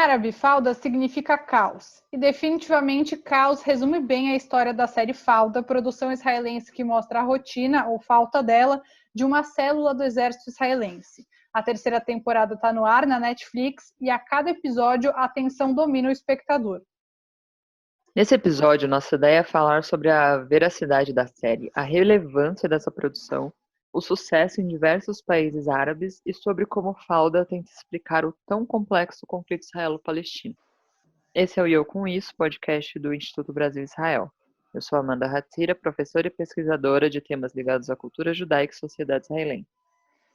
árabe, Fauda significa caos. E definitivamente caos resume bem a história da série Fauda, produção israelense que mostra a rotina, ou falta dela, de uma célula do exército israelense. A terceira temporada está no ar na Netflix e a cada episódio a tensão domina o espectador. Nesse episódio, nossa ideia é falar sobre a veracidade da série, a relevância dessa produção, o sucesso em diversos países árabes e sobre como Fauda tenta explicar o tão complexo conflito israelo-palestino. Esse é o E Eu Com Isso, podcast do Instituto Brasil-Israel. Eu sou Amanda Hatzira, professora e pesquisadora de temas ligados à cultura judaica e sociedade israelense.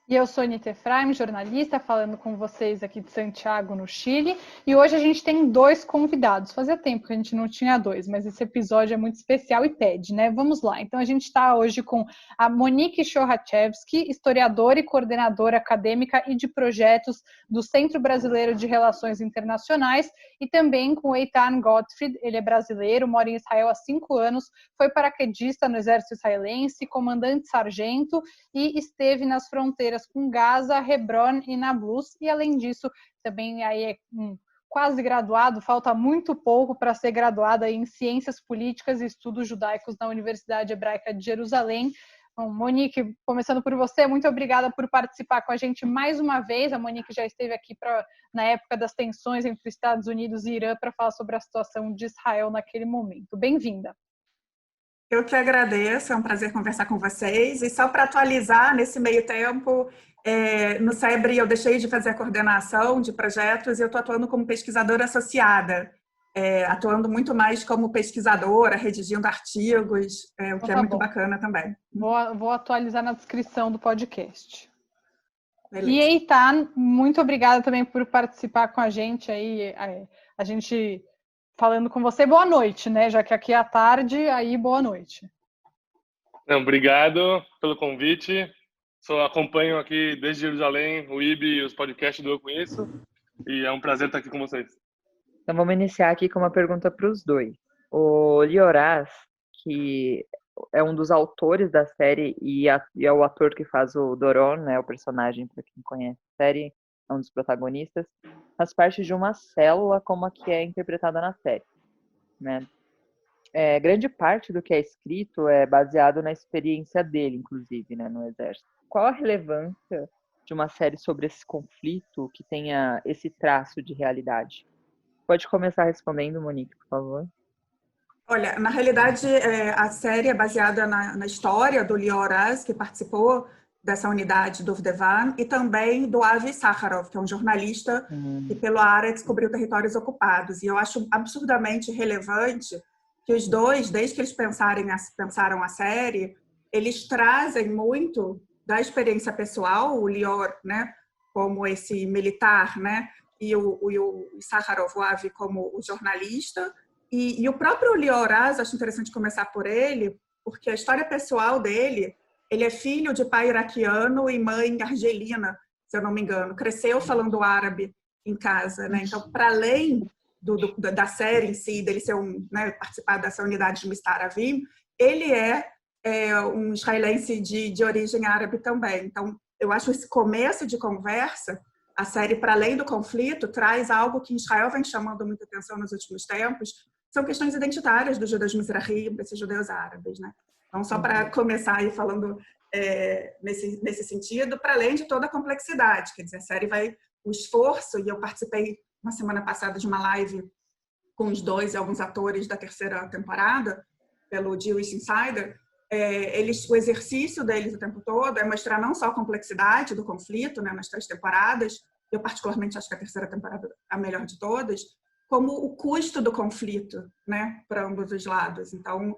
E eu sou Nita Efraim, jornalista, falando com vocês aqui de Santiago, no Chile. E hoje a gente tem 2 convidados. Fazia tempo que a gente não tinha 2, mas esse episódio é muito especial e pede, né? Vamos lá. Então a gente está hoje com a Monique Chorachevski, historiadora e coordenadora acadêmica e de projetos do Centro Brasileiro de Relações Internacionais, e também com o Eitan Gottfried. Ele é brasileiro, mora em Israel há 5 anos, foi paraquedista no exército israelense, comandante sargento e esteve nas fronteiras com Gaza, Hebron e Nablus, e além disso, também aí é quase graduado, falta muito pouco para ser graduado em Ciências Políticas e Estudos Judaicos na Universidade Hebraica de Jerusalém. Bom, Monique, começando por você, muito obrigada por participar com a gente mais uma vez. A Monique já esteve aqui na época das tensões entre Estados Unidos e Irã para falar sobre a situação de Israel naquele momento. Bem-vinda. Eu que agradeço, é um prazer conversar com vocês. E só para atualizar, nesse meio tempo, no SEBRE eu deixei de fazer a coordenação de projetos e eu estou atuando como pesquisadora associada, atuando muito mais como pesquisadora, redigindo artigos, o que é muito bacana também. Vou atualizar na descrição do podcast. Beleza. E Eitan, muito obrigada também por participar com a gente aí, a gente falando com você. Boa noite, né? Já que aqui é à tarde, aí boa noite. Não, obrigado pelo convite. Acompanho aqui desde Jerusalém, o IB e os podcasts do Eu Conheço. E é um prazer estar aqui com vocês. Então vamos iniciar aqui com uma pergunta para os dois. O Lioraz, que é um dos autores da série e é o ator que faz o Doron, né, o personagem, para quem conhece a série, é um dos protagonistas, faz parte de uma célula como a que é interpretada na série, né? Grande parte do que é escrito é baseado na experiência dele, inclusive, né, no exército. Qual a relevância de uma série sobre esse conflito que tenha esse traço de realidade? Pode começar respondendo, Monique, por favor. Olha, na realidade, a série é baseada na história do Lior Az, que participou dessa unidade do Vdevan, e também do Avi Sakharov, que é um jornalista que pelo Haaretz cobriu territórios ocupados. E eu acho absurdamente relevante que os dois, desde que eles pensaram a série, eles trazem muito da experiência pessoal, o Lior, né, como esse militar, né, e o Sakharov, o Avi, como o jornalista. E o próprio Lior Az, acho interessante começar por ele, porque a história pessoal dele, ele é filho de pai iraquiano e mãe argelina, se eu não me engano. Cresceu falando árabe em casa, né? Então, para além da série em si, dele ser participar dessa unidade de Mistar Avim, ele é um israelense de origem árabe também. Então, eu acho esse começo de conversa, a série, para além do conflito, traz algo que Israel vem chamando muita atenção nos últimos tempos, são questões identitárias dos judeus mizrahi, desses judeus árabes, né? Então, só para começar aí falando nesse sentido, para além de toda a complexidade, quer dizer, a série o esforço, e eu participei na semana passada de uma live com os 2 e alguns atores da terceira temporada, pelo Jewish Insider, o exercício deles o tempo todo é mostrar não só a complexidade do conflito, né, nas 3 temporadas, eu particularmente acho que a terceira temporada é a melhor de todas, como o custo do conflito, né, para ambos os lados. Então,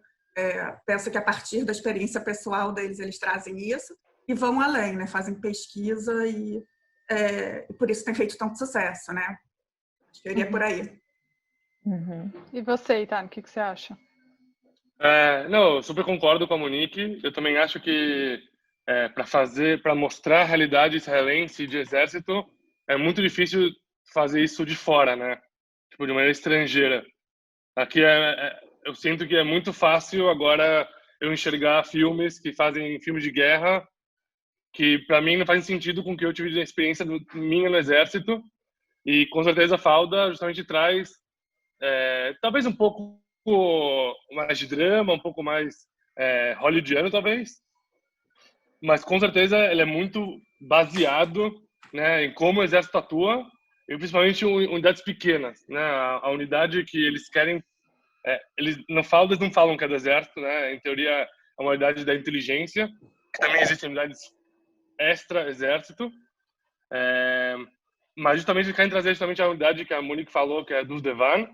penso que a partir da experiência pessoal deles, eles trazem isso e vão além, né, fazem pesquisa e por isso tem feito tanto sucesso, né? Acho que eu iria por aí. E você, Eitan, o que você acha? Não, eu super concordo com a Monique. Eu também acho que para mostrar a realidade israelense de exército, é muito difícil fazer isso de fora, né? Tipo, de maneira estrangeira. Aqui eu sinto que é muito fácil agora eu enxergar filmes que fazem filmes de guerra que para mim não fazem sentido com o que eu tive de experiência minha no exército. E com certeza a Falda justamente traz talvez um pouco mais de drama, um pouco mais hollywoodiano talvez, mas com certeza ele é muito baseado, né, em como o exército atua e principalmente unidades pequenas, né, a unidade que eles querem, eles não falam que é do exército, né, em teoria é uma unidade da inteligência, que também existem unidades extra exército, mas justamente eles querem trazer justamente a unidade que a Monique falou, que é dos Devan,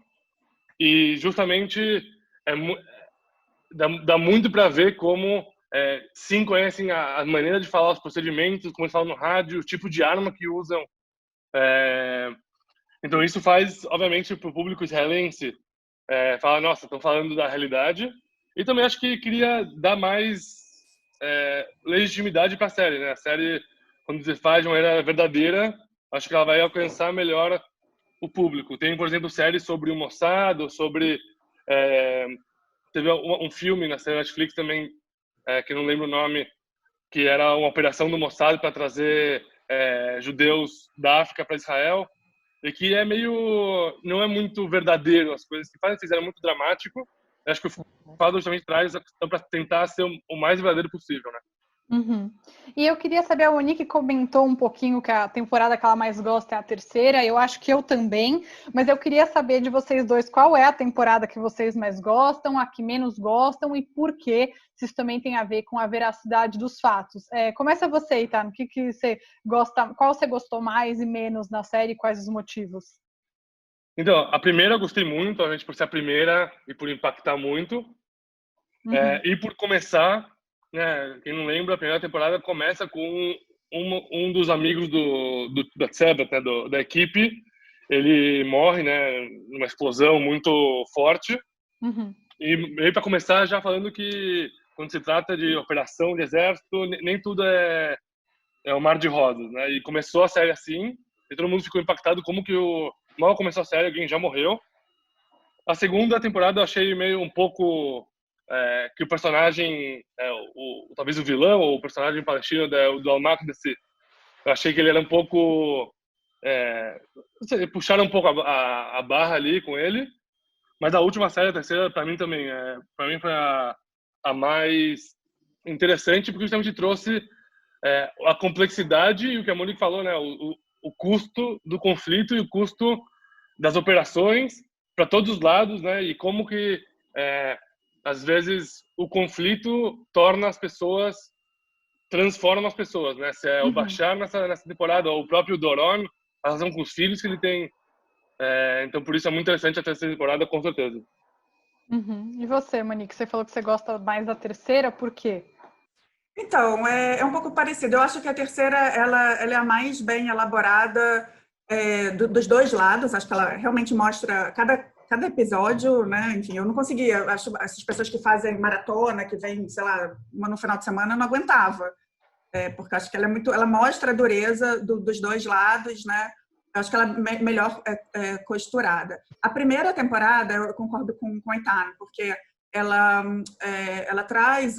e justamente dá muito para ver como sim conhecem a maneira de falar, os procedimentos, como eles falam no rádio, o tipo de arma que usam. Então isso faz, obviamente, para o público israelense falar, nossa, estão falando da realidade. E também acho que queria dar mais legitimidade para a série, né? A série, quando você faz de uma maneira verdadeira, acho que ela vai alcançar melhor o público. Tem, por exemplo, séries sobre o Mossad, ou sobre teve um filme na série Netflix também, que não lembro o nome, que era uma operação do Mossad para trazer judeus da África para Israel, e que não é muito verdadeiro, as coisas que fazem, fizeram muito dramático. Eu acho que o Fado justamente traz a questão para tentar ser o mais verdadeiro possível, né? Uhum. E eu queria saber, a Monique comentou um pouquinho que a temporada que ela mais gosta é a terceira, eu acho que eu também, mas eu queria saber de vocês dois qual é a temporada que vocês mais gostam, a que menos gostam e por quê, se isso também tem a ver com a veracidade dos fatos. Começa você, Eitan, o que você gosta, qual você gostou mais e menos na série e quais os motivos? Então, a primeira eu gostei muito, obviamente por ser a primeira e por impactar muito, e por começar, né, quem não lembra, a primeira temporada começa com um dos amigos da Tsebat, né, da equipe. Ele morre, né, numa explosão muito forte. E meio para começar já falando que quando se trata de operação de exército, nem tudo é um mar de rosas, né? E começou a série assim, e todo mundo ficou impactado como que mal começou a série, alguém já morreu. A segunda temporada eu achei meio um pouco que o personagem, talvez o vilão, ou o personagem palestino do Al-Maqdisi, eu achei que ele era um pouco... puxaram um pouco a barra ali com ele, mas a última série, a terceira, para mim também, para mim foi a mais interessante, porque justamente trouxe a complexidade e o que a Monique falou, né, o custo do conflito e o custo das operações para todos os lados, né, e como que às vezes o conflito transforma as pessoas, né, se é o Bashar nessa temporada, ou o próprio Doron, a relação com os filhos que ele tem. Então por isso é muito interessante a terceira temporada, com certeza. E você, Monique, você falou que você gosta mais da terceira, por quê? Então, é um pouco parecido. Eu acho que a terceira ela é a mais bem elaborada dos dois lados. Acho que ela realmente mostra cada episódio, né? Enfim, eu não conseguia. Acho essas pessoas que fazem maratona, que vêm, sei lá, uma no final de semana, eu não aguentava. Porque acho que ela mostra a dureza dos dois lados, né? Eu acho que ela é melhor costurada. A primeira temporada, eu concordo com a Eitan, porque ela traz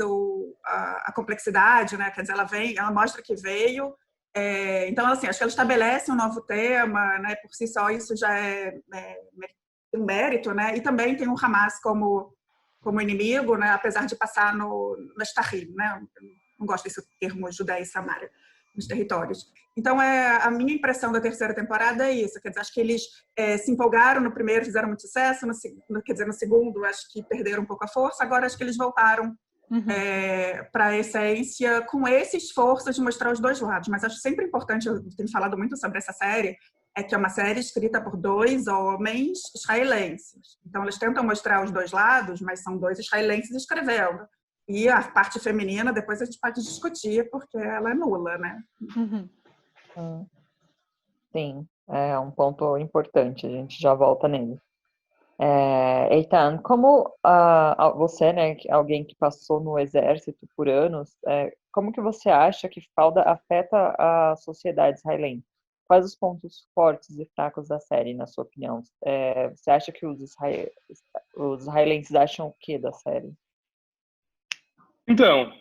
a complexidade, né? Quer dizer, ela mostra que veio. Então, assim, acho que ela estabelece um novo tema, né? Por si só, isso já é um mérito, né? E também tem o Hamas como inimigo, né? Apesar de passar no Shtarim, né? Não gosto desse termo Judéia e Samária, nos territórios. Então, a minha impressão da terceira temporada é isso. Quer dizer, acho que eles se empolgaram no primeiro, fizeram muito sucesso, no segundo, acho que perderam um pouco a força. Agora, acho que eles voltaram para a essência, com esse esforço de mostrar os dois lados. Mas acho sempre importante, eu tenho falado muito sobre essa série, que é uma série escrita por dois homens israelenses. Então, eles tentam mostrar os dois lados, mas são dois israelenses escrevendo. E a parte feminina, depois a gente pode discutir, porque ela é nula, né? Sim, é um ponto importante, a gente já volta nele. Eitan, como você, né, alguém que passou no exército por anos, como que você acha que Falda afeta a sociedade israelense? Quais os pontos fortes e fracos da série, na sua opinião? Você acha que os israelenses acham o que da série? Então,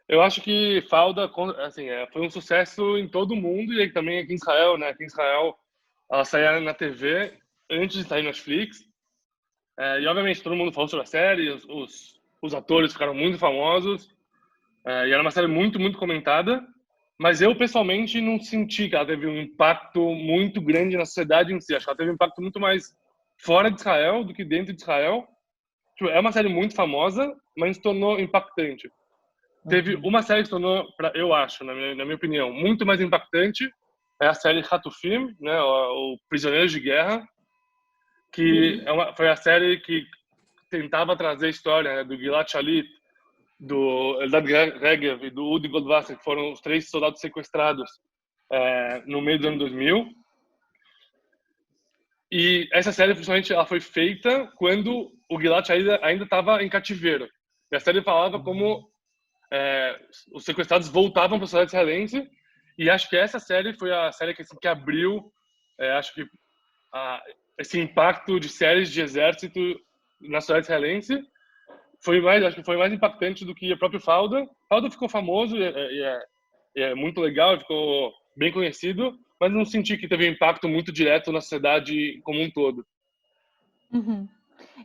Eu acho que Falda, assim, foi um sucesso em todo o mundo e também aqui em Israel, né? Aqui em Israel, ela saía na TV antes de sair no Netflix. E, obviamente, todo mundo falou sobre a série, os atores ficaram muito famosos. E era uma série muito, muito comentada. Mas eu, pessoalmente, não senti que ela teve um impacto muito grande na sociedade em si. Acho que ela teve um impacto muito mais fora de Israel do que dentro de Israel. Tipo, é uma série muito famosa, mas se tornou impactante. Teve uma série que se tornou, eu acho, na minha opinião, muito mais impactante, é a série Hatufim, né, o Prisioneiros de Guerra, que foi a série que tentava trazer a história, né, do Gilad Shalit, do Eldad Regev e do Udi Goldwasser, que foram os 3 soldados sequestrados no meio do ano 2000. E essa série, principalmente, ela foi feita quando o Gilad Shalit ainda estava em cativeiro. E a série falava como os sequestrados voltavam para a sociedade israelense, e acho que essa série foi a série que abriu, acho que esse impacto de séries de exército na sociedade israelense acho que foi mais impactante do que a própria Falda. Falda ficou famoso e é muito legal, ficou bem conhecido, mas não senti que teve um impacto muito direto na sociedade como um todo. Uhum.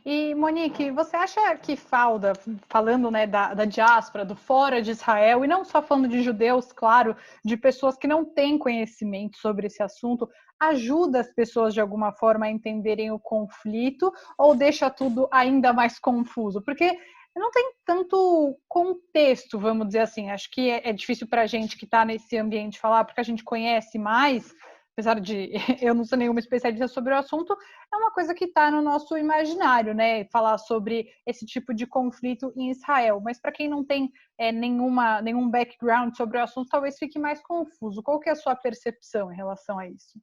E, Monique, você acha que Falda, falando, né, da diáspora, do fora de Israel, e não só falando de judeus, claro, de pessoas que não têm conhecimento sobre esse assunto, ajuda as pessoas de alguma forma a entenderem o conflito ou deixa tudo ainda mais confuso? Porque não tem tanto contexto, vamos dizer assim. Acho que é difícil para a gente que está nesse ambiente falar, porque a gente conhece mais, apesar de eu não sou nenhuma especialista sobre o assunto, é uma coisa que está no nosso imaginário, né? Falar sobre esse tipo de conflito em Israel. Mas para quem não tem nenhum background sobre o assunto, talvez fique mais confuso. Qual que é a sua percepção em relação a isso?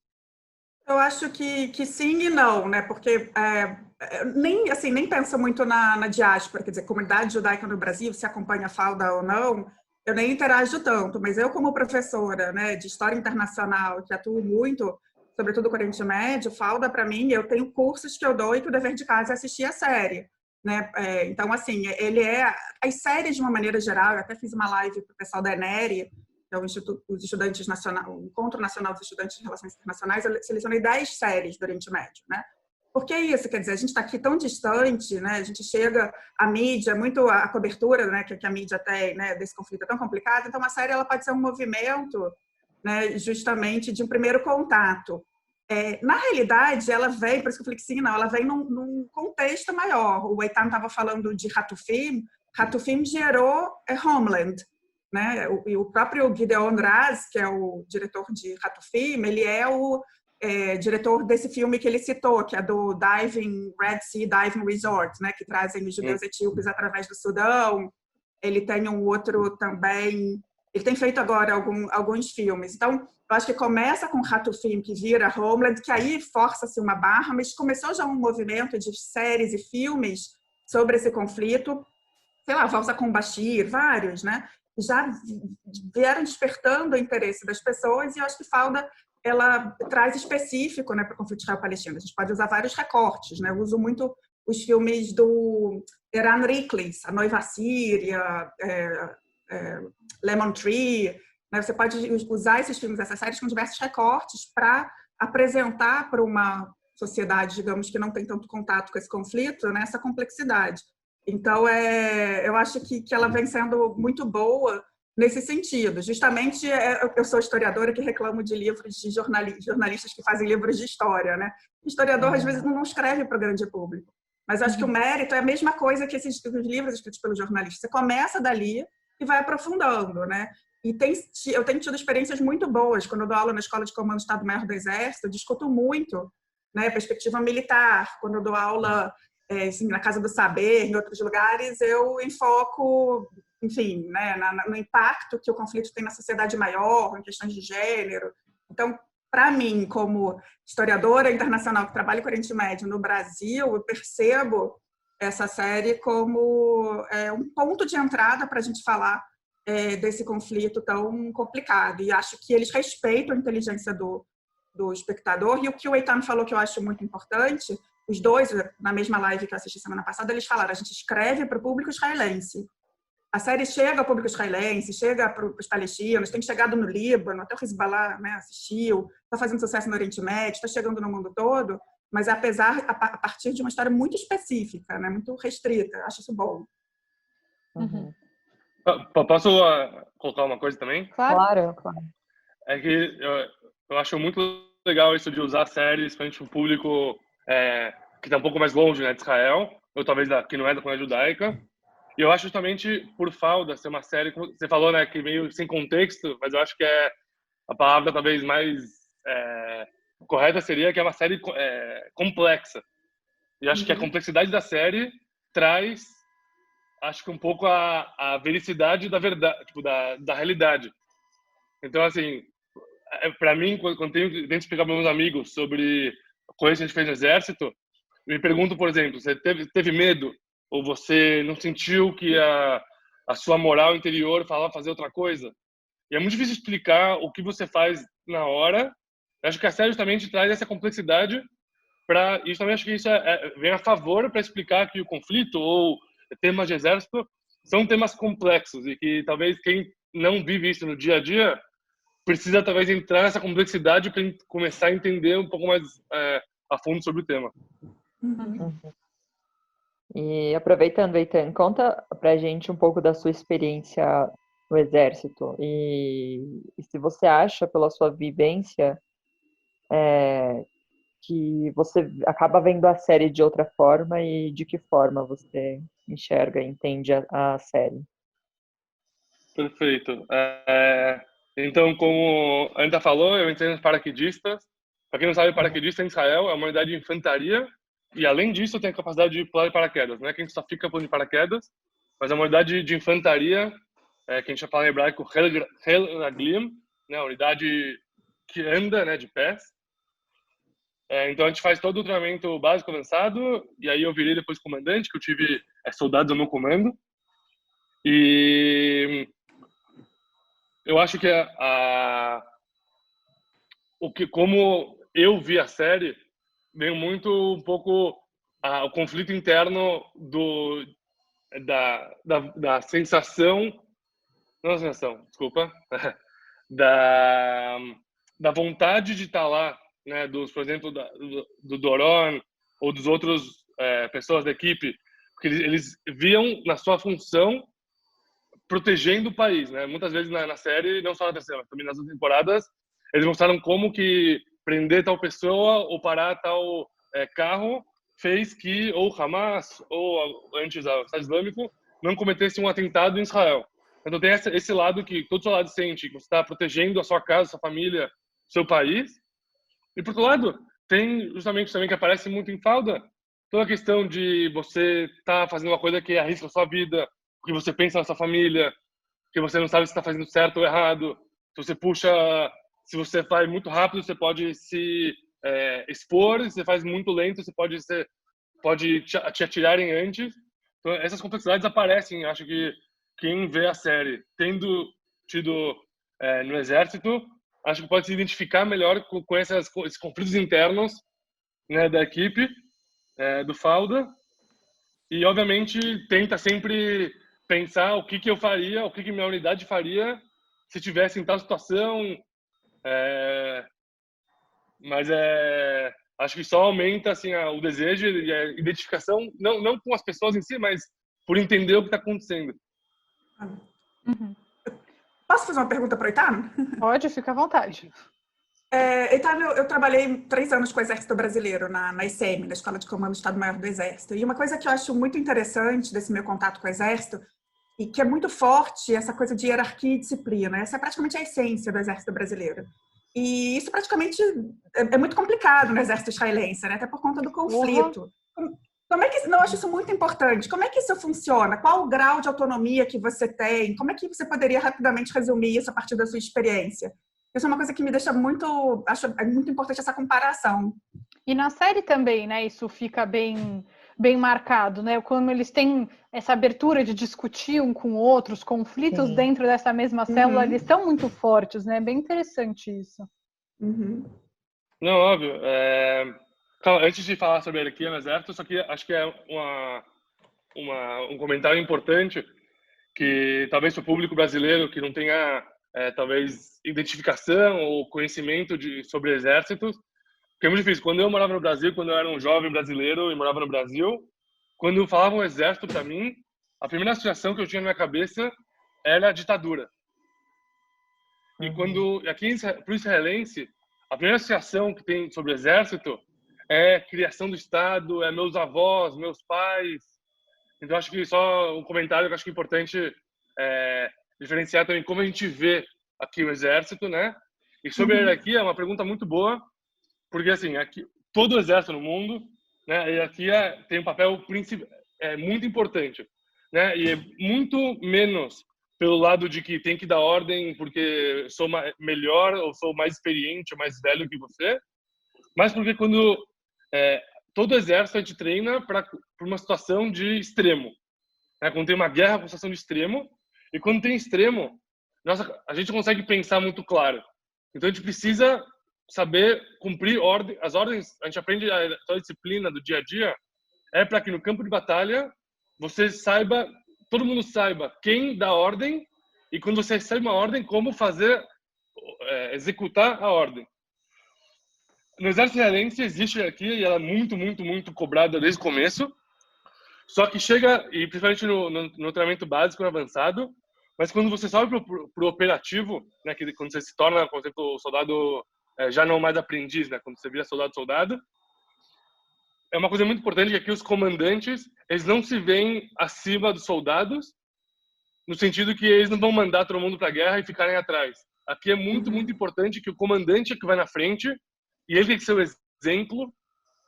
Eu acho que sim e não, né? Porque nem penso muito na diáspora, quer dizer, comunidade judaica no Brasil, se acompanha a Falda ou não, eu nem interajo tanto, mas eu, como professora, né, de História Internacional, que atuo muito, sobretudo com o Oriente Médio, Falda, para mim, eu tenho cursos que eu dou e que o dever de casa é assistir a série. Né? Então, assim, as séries, de uma maneira geral, eu até fiz uma live para o pessoal da ENERI, que é os estudantes o Encontro Nacional dos Estudantes de Relações Internacionais, eu selecionei 10 séries do Oriente Médio, né? Porque é isso, quer dizer, a gente está aqui tão distante, né? A gente chega, a mídia, muito a cobertura, né, que a mídia tem, né, desse conflito é tão complicado, então a série ela pode ser um movimento, né, justamente de um primeiro contato. Na realidade, ela vem, por isso que eu falei que sim, não, ela vem num contexto maior. O Eitan estava falando de Hatufim, Hatufim gerou Homeland, né? O próprio Gideon Raz, que é o diretor de Hatufim, ele é o diretor desse filme que ele citou, que é do Red Sea Diving Resort, né? Que trazem os judeus etíopes através do Sudão. Ele tem um outro também. Ele tem feito agora alguns filmes. Então, eu acho que começa com Hatufim, que vira Homeland, que aí força-se uma barra, mas começou já um movimento de séries e filmes sobre esse conflito. Sei lá, Valsa com Bashir, vários, né? Já vieram despertando o interesse das pessoas, e eu acho que Falda ela traz específico, né, para o conflito Israel-Palestina. A gente pode usar vários recortes, né? Eu uso muito os filmes do Eran Riklis, A Noiva Síria, Lemon Tree, né? Você pode usar esses filmes, essas séries com diversos recortes para apresentar para uma sociedade, digamos, que não tem tanto contato com esse conflito, né, essa complexidade. Então, eu acho que ela vem sendo muito boa nesse sentido. Justamente, eu sou historiadora que reclamo de livros de jornalistas que fazem livros de história, né? O historiador, às vezes, não escreve para o grande público. Mas acho que o mérito é a mesma coisa que esses livros escritos pelo jornalista. Você começa dali e vai aprofundando, né? E eu tenho tido experiências muito boas. Quando eu dou aula na Escola de Comando do Estado-Maior do Exército, eu discuto muito, né, perspectiva militar. Quando eu dou aula assim, na Casa do Saber, em outros lugares, eu enfoco, enfim, né, no impacto que o conflito tem na sociedade maior, em questões de gênero. Então, para mim, como historiadora internacional que trabalha com o Oriente Médio no Brasil, eu percebo essa série como um ponto de entrada para a gente falar desse conflito tão complicado. E acho que eles respeitam a inteligência do espectador. E o que o Eitan falou, que eu acho muito importante, os dois, na mesma live que eu assisti semana passada, eles falaram: a gente escreve para o público israelense. A série chega ao público israelense, chega para os palestinos, tem chegado no Líbano, até o Hezbollah, né, assistiu, está fazendo sucesso no Oriente Médio, está chegando no mundo todo, mas a partir de uma história muito específica, né, muito restrita. Acho isso bom. Uhum. Posso colocar uma coisa também? Claro. É que eu acho muito legal isso de usar séries para o público que está um pouco mais longe, né, de Israel, ou talvez que não é da comunidade judaica. E eu acho justamente por Falda ser uma série, como você falou, né, que meio sem contexto, mas eu acho que a palavra talvez mais correta seria que é uma série complexa. E acho que a complexidade da série traz, acho que um pouco a vericidade da verdade, tipo, da realidade. Então, assim, para mim, quando tento explicar para meus amigos sobre coisas que a gente fez no Exército, me pergunto, por exemplo, você teve medo? Ou você não sentiu que a sua moral interior falava fazer outra coisa? E é muito difícil explicar o que você faz na hora. Eu acho que a série justamente traz essa complexidade e também acho que isso vem a favor para explicar que o conflito ou temas de exército são temas complexos e que talvez quem não vive isso no dia a dia precisa talvez entrar nessa complexidade para começar a entender um pouco mais a fundo sobre o tema. Uhum. E aproveitando, Eitan, conta pra gente um pouco da sua experiência no Exército e se você acha, pela sua vivência, que você acaba vendo a série de outra forma e de que forma você enxerga e entende a série. Perfeito. Então, como a Anitta falou, eu entrei nos paraquedistas. Para quem não sabe, paraquedista em Israel é uma unidade de infantaria e, além disso, tem a capacidade de pular de paraquedas. Não é que a gente só fica pulando de paraquedas, mas é uma unidade de infantaria, que a gente fala em hebraico, Hel Raglim, né, a unidade que anda, né, de pés. Então, a gente faz todo o treinamento básico avançado, e aí eu virei depois comandante, que eu tive soldados no meu comando. E eu acho que como eu vi a série, veio muito um pouco o conflito interno da sensação, não sensação, desculpa, da vontade de estar lá, né, por exemplo, do Doron ou dos outros pessoas da equipe, porque eles viam na sua função protegendo o país, né? Muitas vezes na série, não só na terceira, mas também nas outras temporadas, eles mostraram como que prender tal pessoa ou parar tal carro fez que ou Hamas ou antes o Estado Islâmico não cometesse um atentado em Israel. Então tem esse lado que todo seu lado sente que você está protegendo a sua casa, sua família, seu país. E por outro lado, tem justamente também que aparece muito em Falda, toda a questão de você estar fazendo uma coisa que arrisca a sua vida, o que você pensa na sua família, que você não sabe se está fazendo certo ou errado. Se você faz muito rápido, você pode se expor, se você faz muito lento, você pode te atirarem antes. Então, essas complexidades aparecem. Acho que quem vê a série, tendo tido no Exército, acho que pode se identificar melhor com esses conflitos internos, né, da equipe, do Falda. E, obviamente, tenta sempre pensar o que eu faria, o que minha unidade faria se tivesse em tal situação. Mas acho que só aumenta assim, o desejo e a identificação, não com as pessoas em si, mas por entender o que está acontecendo. Uhum. Posso fazer uma pergunta para o Eitan? Pode, fica à vontade. Eitan, eu trabalhei 3 anos com o Exército Brasileiro, na ICM, na Escola de Comando do Estado-Maior do Exército. E uma coisa que eu acho muito interessante desse meu contato com o Exército, e que é muito forte, essa coisa de hierarquia e disciplina. Essa é praticamente a essência do Exército Brasileiro. E isso praticamente é muito complicado no Exército israelense, né? Até por conta do conflito. Como é que, eu acho isso muito importante. Como é que isso funciona? Qual o grau de autonomia que você tem? Como é que você poderia rapidamente resumir isso a partir da sua experiência? Isso é uma coisa que me deixa muito... Acho muito importante essa comparação. E na série também, né? Isso fica bem marcado, né? Como eles têm essa abertura de discutir um com o outro, os conflitos Sim. dentro dessa mesma célula, eles são muito fortes, né? Bem interessante isso. Uhum. Não, óbvio. Antes de falar sobre a hierarquia no Exército, só que acho que é um comentário importante, que talvez para o público brasileiro que não tenha talvez identificação ou conhecimento sobre exércitos, porque é muito difícil. Quando eu morava no Brasil, quando eu era um jovem brasileiro e morava no Brasil, quando falavam exército para mim, a primeira associação que eu tinha na minha cabeça era a ditadura. E quando aqui para o israelense, a primeira associação que tem sobre exército é criação do Estado, é meus avós, meus pais. Então acho que só um comentário que eu acho que é importante diferenciar também como a gente vê aqui o exército, né? E sobre a hierarquia é uma pergunta muito boa, porque assim, aqui todo o exército no mundo, né, a hierarquia tem um papel muito importante, né? E é muito menos pelo lado de que tem que dar ordem porque sou melhor ou sou mais experiente ou mais velho que você, mas porque quando todo exército a gente treina para uma situação de extremo, né? Quando tem uma guerra, uma situação de extremo, e quando tem extremo, a gente consegue pensar muito claro. Então a gente precisa saber cumprir as ordens. A gente aprende a disciplina do dia a dia para que no campo de batalha você saiba, todo mundo saiba quem dá ordem e quando você recebe uma ordem como fazer executar a ordem. No exército israelense existe hierarquia e ela é muito, muito, muito cobrada desde o começo. Só que chega, e principalmente no treinamento básico e avançado, mas quando você sobe pro operativo, né, que quando você se torna, por exemplo, soldado já não mais aprendiz, né, quando você vira soldado, é uma coisa muito importante que aqui os comandantes, eles não se veem acima dos soldados, no sentido que eles não vão mandar todo mundo para a guerra e ficarem atrás. Aqui é muito, muito importante que o comandante é que vai na frente e ele tem que ser o exemplo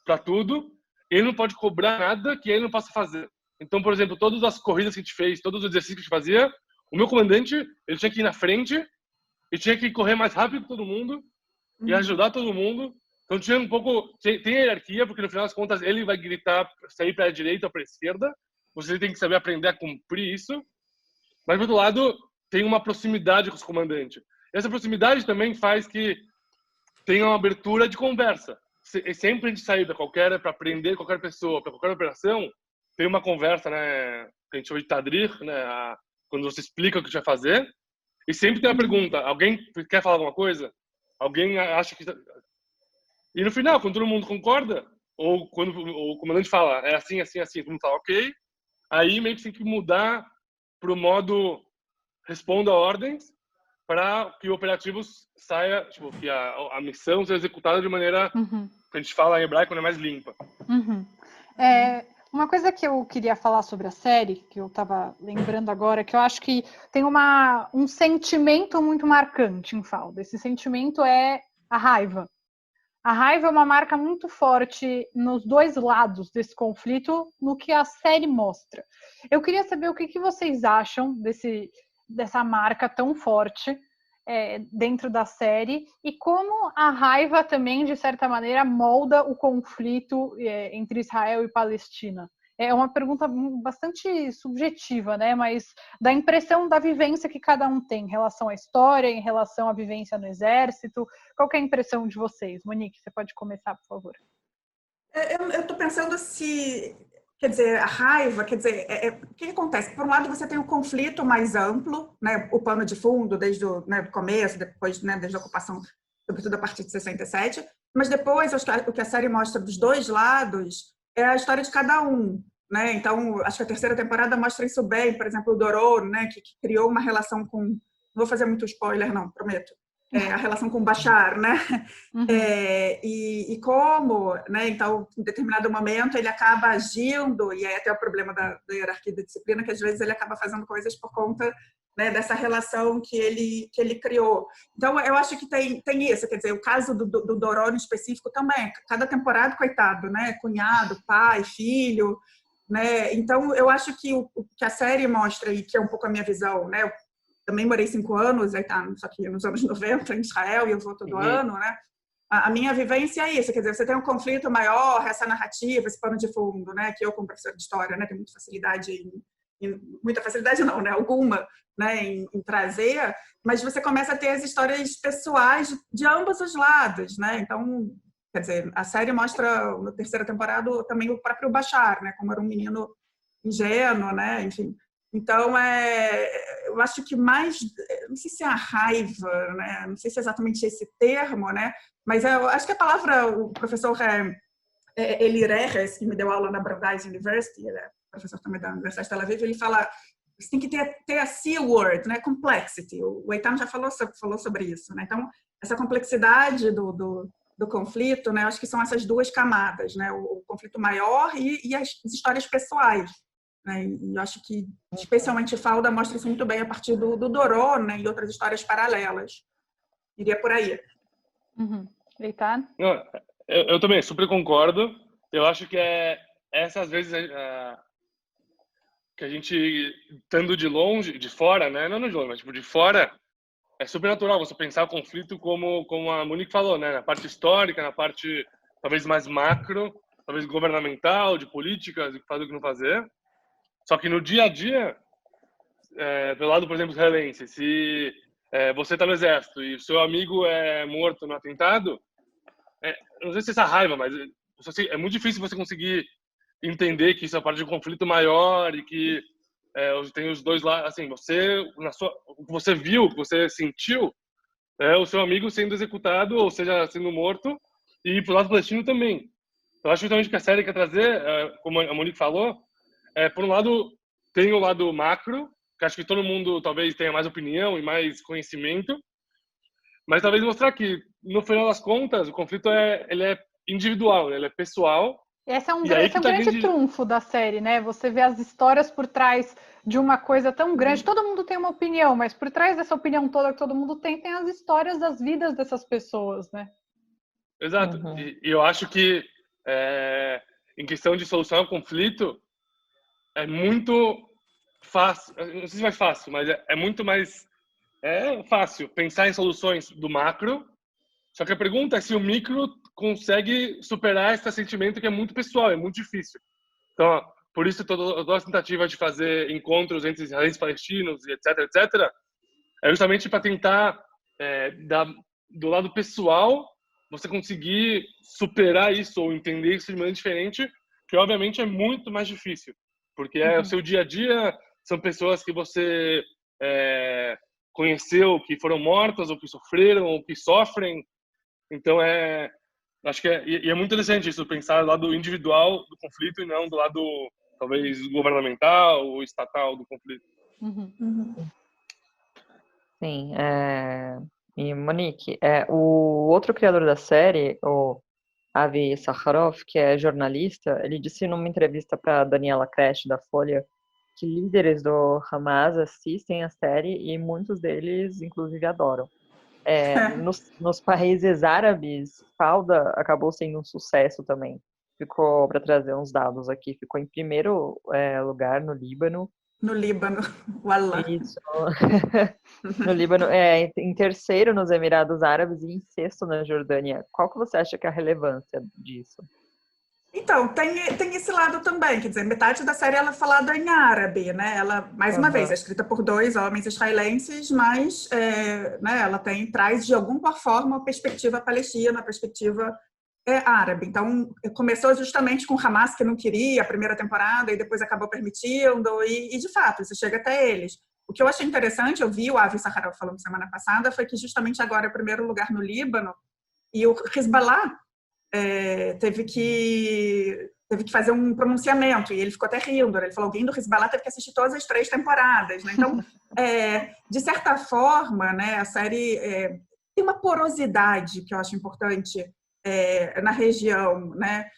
para tudo. Ele não pode cobrar nada que ele não possa fazer. Então, por exemplo, todas as corridas que a gente fez, todos os exercícios que a gente fazia, o meu comandante, ele tinha que ir na frente e tinha que correr mais rápido que todo mundo e ajudar todo mundo. Então tinha um pouco, tem hierarquia, porque no final das contas ele vai gritar, sair para a direita ou para a esquerda. Você tem que saber aprender a cumprir isso. Mas, do outro lado, tem uma proximidade com os comandantes. Essa proximidade também faz que tenha uma abertura de conversa. Sempre a gente sai para aprender qualquer pessoa, para qualquer operação, tem uma conversa, né, que a gente chama de tadrir, né, quando você explica o que você vai fazer, e sempre tem uma pergunta: alguém quer falar alguma coisa? Alguém acha que... E no final, quando todo mundo concorda, ou quando o comandante fala, é assim, assim, assim, todo mundo fala ok, aí meio que tem que mudar para o modo responda ordens, para que o operativo saia, tipo, que a missão seja executada de maneira que a gente fala em hebraico, né, mais limpa. Uma coisa que eu queria falar sobre a série, que eu estava lembrando agora, que eu acho que tem um sentimento muito marcante em Falda. Esse sentimento é a raiva. A raiva é uma marca muito forte nos dois lados desse conflito, no que a série mostra. Eu queria saber o que vocês acham dessa marca tão forte dentro da série e como a raiva também, de certa maneira, molda o conflito entre Israel e Palestina. É uma pergunta bastante subjetiva, né? Mas da impressão da vivência que cada um tem em relação à história, em relação à vivência no exército. Qual que é a impressão de vocês? Monique, você pode começar, por favor. Eu estou pensando se... Quer dizer, a raiva, quer dizer, o que acontece? Por um lado, você tem um conflito mais amplo, né, o pano de fundo, desde o começo, depois, né, desde a ocupação, sobretudo a partir de 67, mas depois, o que a série mostra dos dois lados é a história de cada um, né? Então, acho que a terceira temporada mostra isso bem, por exemplo, o Doron, né, que criou uma relação com... Não vou fazer muito spoiler, não, prometo. A relação com o Bashar, né? E como, né? Então, em determinado momento, ele acaba agindo, e aí até o problema da hierarquia da disciplina, que às vezes ele acaba fazendo coisas por conta, né, dessa relação que ele criou. Então, eu acho que tem isso, quer dizer, o caso do Doron específico também, cada temporada, coitado, né? Cunhado, pai, filho, né? Então, eu acho que o que a série mostra, e que é um pouco a minha visão, né? Também morei 5 anos, aí tá, só que nos anos 90 em Israel, e eu vou todo ano, né? A minha vivência é isso, quer dizer, você tem um conflito maior, essa narrativa, esse pano de fundo, né? Que eu, como professora de história, né, tenho muita facilidade muita facilidade não, né? Alguma, né? Em trazer, mas você começa a ter as histórias pessoais de ambos os lados, né? Então, quer dizer, a série mostra, na terceira temporada, também o próprio Bashar, né? Como era um menino ingênuo, né? Enfim. Então, eu acho que mais, não sei se é a raiva, né? Não sei se é exatamente esse termo, né? Mas eu acho que a palavra, o professor Eli Rehes, que me deu aula na Brandeis University, ele é professor também da Universidade de Tel Aviv, ele fala, você tem que ter a C-word, né? Complexity. O Eitan já falou sobre isso, né? Então, essa complexidade do conflito, né? Eu acho que são essas duas camadas, né? O conflito maior e as histórias pessoais. Né? E eu acho que, especialmente Falda, mostra isso muito bem a partir do Doron, né? E outras histórias paralelas. Iria por aí. Eitan? Eu também super concordo. Eu acho que essas vezes que a gente, estando de longe, de fora, né? Não de longe, mas tipo, de fora, é super natural você pensar o conflito como a Monique falou, né? Na parte histórica, na parte talvez mais macro, talvez governamental, de políticas, de fazer o que não fazer. Só que no dia a dia, pelo lado, por exemplo, israelense, se você está no exército e o seu amigo é morto no atentado, não sei se essa raiva, mas é muito difícil você conseguir entender que isso é parte de um conflito maior e que tem os dois lados. Assim, o que você viu, o que você sentiu, o seu amigo sendo executado, ou seja, sendo morto, e pro lado palestino também. Eu acho justamente que a série quer trazer, como a Monique falou, por um lado, tem o lado macro, que acho que todo mundo talvez tenha mais opinião e mais conhecimento, mas talvez mostrar que, no final das contas, o conflito ele é individual, né? Ele é pessoal. Esse é um grande trunfo da série, né? Você vê as histórias por trás de uma coisa tão grande. Todo mundo tem uma opinião, mas por trás dessa opinião toda que todo mundo tem as histórias das vidas dessas pessoas, né? Exato. E eu acho que, em questão de solução ao conflito, é muito fácil, não sei se é mais fácil, mas é muito mais fácil pensar em soluções do macro, só que a pergunta é se o micro consegue superar esse sentimento que é muito pessoal, é muito difícil. Então, por isso toda a tentativa de fazer encontros entre israelenses e palestinos, etc., é justamente para tentar, do lado pessoal, você conseguir superar isso ou entender isso de maneira diferente, que obviamente é muito mais difícil, porque o seu dia a dia, são pessoas que você conheceu, que foram mortas, ou que sofreram, ou que sofrem. Então, acho que é muito interessante isso, pensar do lado individual do conflito e não do lado, talvez, governamental ou estatal do conflito. Sim. E, Monique, o outro criador da série, o Avi Sakharov, que é jornalista, ele disse numa entrevista para Daniela Kresh, da Folha, que líderes do Hamas assistem a série e muitos deles, inclusive, adoram. Nos países árabes, Falda acabou sendo um sucesso também. Ficou, para trazer uns dados aqui, ficou em primeiro lugar no Líbano. No Líbano, Wallah. Isso. No Líbano, em terceiro nos Emirados Árabes e em sexto na Jordânia. Qual que você acha que é a relevância disso? Então, tem esse lado também, quer dizer, metade da série ela é falada em árabe, né? Ela, mais uma vez, é escrita por dois homens israelenses, mas né, ela traz de alguma forma a perspectiva palestina, a perspectiva árabe. Então, começou justamente com o Hamas, que não queria a primeira temporada, e depois acabou permitindo, e de fato, isso chega até eles. O que eu achei interessante, eu vi o Avi Sakharov falando semana passada, foi que justamente agora é o primeiro lugar no Líbano, e o Hezbollah teve que fazer um pronunciamento, e ele ficou até rindo, ele falou, alguém do Hezbollah teve que assistir todas as 3 temporadas, né? Então, de certa forma, né, a série tem uma porosidade que eu acho importante na região, né?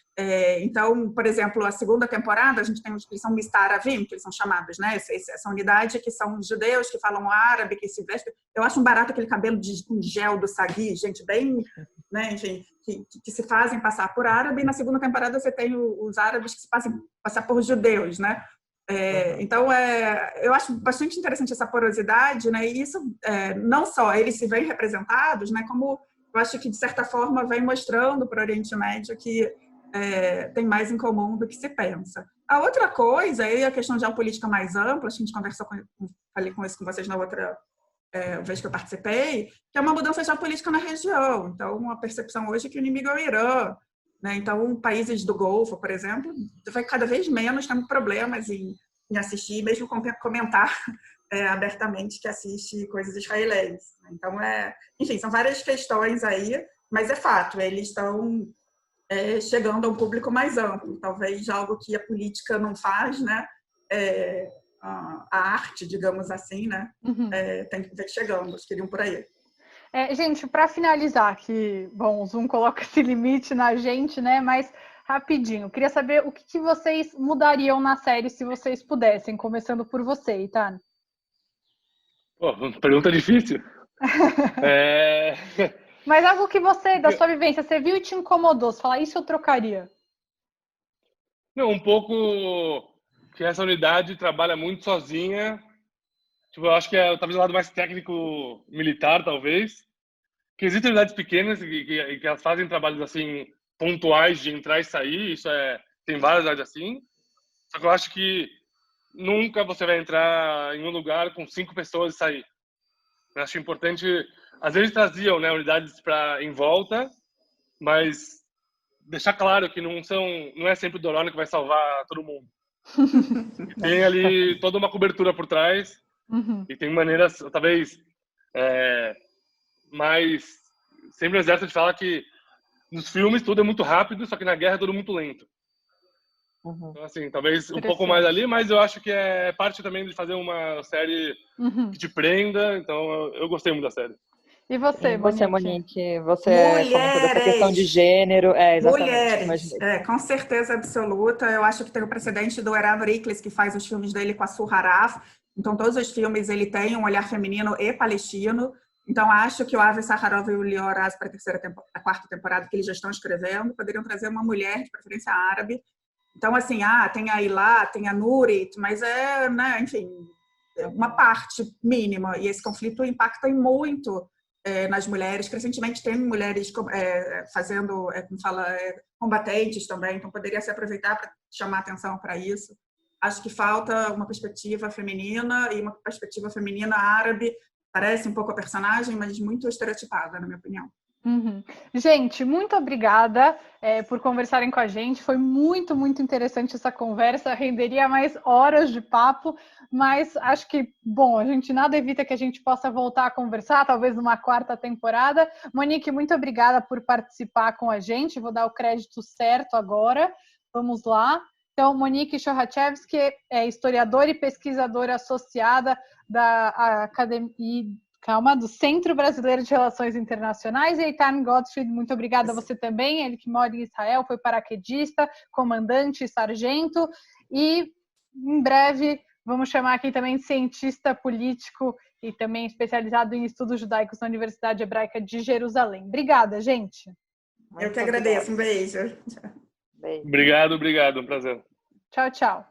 Então, por exemplo, a segunda temporada, a gente tem eles são Mistaravim, que eles são chamados, né? Essa unidade que são judeus que falam árabe, que se vestem. Eu acho um barato aquele cabelo com gel do Sagui, gente bem, né? Enfim, que se fazem passar por árabe. E na segunda temporada você tem os árabes que se fazem passar por judeus, né? Então, eu acho bastante interessante essa porosidade, né? E isso, não só eles se veem representados, né? Como eu acho que, de certa forma, vem mostrando para o Oriente Médio que tem mais em comum do que se pensa. A outra coisa, aí a questão de geopolítica mais ampla, a gente conversou falei com isso com vocês na outra vez que eu participei, que é uma mudança geopolítica na região. Então, a percepção hoje é que o inimigo é o Irã, né? Então, países do Golfo, por exemplo, vai cada vez menos tendo problemas em em assistir, mesmo comentar abertamente que assiste coisas israelenses. Então, enfim, são várias questões aí, mas é fato, eles estão chegando a um público mais amplo, talvez algo que a política não faz, né? A arte, digamos assim, né? Tem que ver chegando, acho que iriam por aí. Gente, para finalizar, que, bom, o Zoom coloca esse limite na gente, né? Mas rapidinho, queria saber o que vocês mudariam na série se vocês pudessem, começando por você, Eitan. Pergunta difícil. Mas algo que você, da sua vivência, você viu e te incomodou, você fala, isso eu trocaria. Não, um pouco que essa unidade trabalha muito sozinha. Tipo, eu acho que talvez o lado mais técnico militar, talvez. Que existem unidades pequenas que elas fazem trabalhos assim pontuais de entrar e sair. Isso tem várias unidades assim. Só que eu acho que nunca você vai entrar em um lugar com 5 pessoas e sair. Eu acho importante. Às vezes traziam, né, unidades em volta, mas deixar claro que não é sempre o Doron que vai salvar todo mundo. Tem ali toda uma cobertura por trás e tem maneiras, talvez, mas sempre o exército fala que nos filmes tudo é muito rápido, só que na guerra é tudo muito lento. Então, assim, talvez um pouco mais ali, mas eu acho que é parte também de fazer uma série que te prenda, então eu gostei muito da série. E você, Monique? Você comentou dessa questão de gênero. Mulheres, com certeza absoluta. Eu acho que tem o precedente do Erav Riklis, que faz os filmes dele com a Sur Haraf. Então, todos os filmes ele tem um olhar feminino e palestino. Então, acho que o Avi Saharov e o Lior Raz, para a quarta temporada que eles já estão escrevendo, poderiam trazer uma mulher, de preferência árabe. Então, assim, tem a Ilá, tem a Nurit, mas né, enfim, uma parte mínima. E esse conflito impacta muito nas mulheres. Crescentemente tem mulheres fazendo, combatentes também, então poderia se aproveitar para chamar atenção para isso. Acho que falta uma perspectiva feminina e uma perspectiva feminina árabe. Parece um pouco a personagem, mas muito estereotipada, na minha opinião. Gente, muito obrigada por conversarem com a gente. Foi muito, muito interessante essa conversa. Renderia mais horas de papo, mas acho que, bom, a gente nada evita que a gente possa voltar a conversar, talvez numa quarta temporada. Monique, muito obrigada por participar com a gente. Vou dar o crédito certo agora. Vamos lá. Então, Monique Shohachevsky é historiadora e pesquisadora associada da Academia... do Centro Brasileiro de Relações Internacionais. E Eitan Gottfried, muito obrigada a você também, ele que mora em Israel, foi paraquedista, comandante, sargento, e em breve vamos chamar aqui também cientista político e também especializado em estudos judaicos na Universidade Hebraica de Jerusalém. Obrigada, gente. Eu que agradeço, um beijo. Obrigado, um prazer. Tchau, tchau.